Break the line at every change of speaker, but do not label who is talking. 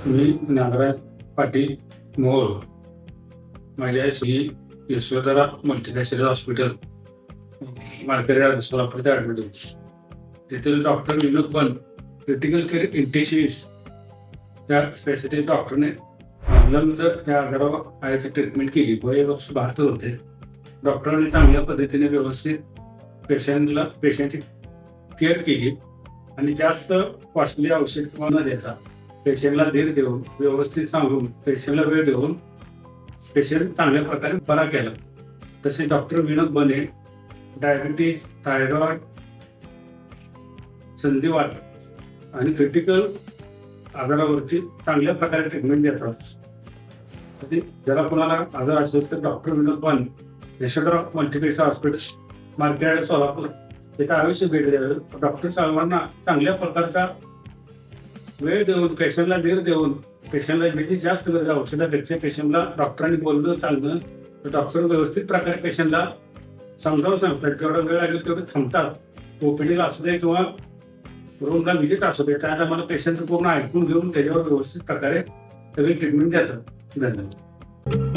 मी नागराज पाटील मोहोळ. माझ्या Shri Yashodhara multinational hospital market सोलापूरचे admit होते. तेथील डॉक्टर विनोद बन क्रिटिकल केअर इंटेन्सिव्हिस्ट त्या स्पेसिफिक डॉक्टरने लंग्सच्या त्या आजारावर आयाची ट्रीटमेंट केली. वय वर्ष 72 होते. डॉक्टरांनी चांगल्या पद्धतीने व्यवस्थित पेशंटची केअर केली आणि जास्त कॉस्टली औषध किंवा न देता पेशंटला धीर देऊन व्यवस्थित सांगून पेशंटला वेळ देऊन पेशंट चांगल्या प्रकारे बरा केला. तसे डॉक्टर विनोद बने डायबिटीज, थायरॉइड, संधिवात आणि क्रिटिकल आजारावरची चांगल्या प्रकारे ट्रीटमेंट देतात. जरा कोणाला आजार असेल तर डॉक्टर विनोद बन यशोधरा मल्टीपेक्स हॉस्पिटल मार्केट सोलापूर तिथे अवश्य भेट द्यावी. डॉक्टर सर्वांना चांगल्या प्रकारचा वेळ देऊन पेशंटला धीर देऊन पेशंटला जिथे जास्त गरज औषधापेक्षा पेशंटला डॉक्टरांनी बोलणं चालणं तर डॉक्टर व्यवस्थित प्रकारे पेशंटला समजावून सांगतात. जेवढा वेळ लागेल तेवढे थांबतात. ओपीडीला असू दे किंवा रूमला व्हिजिट असू दे त्या टायमाला पेशंट पूर्ण ऐकून घेऊन त्याच्यावर व्यवस्थित प्रकारे सगळी ट्रीटमेंट देतात. धन्यवाद.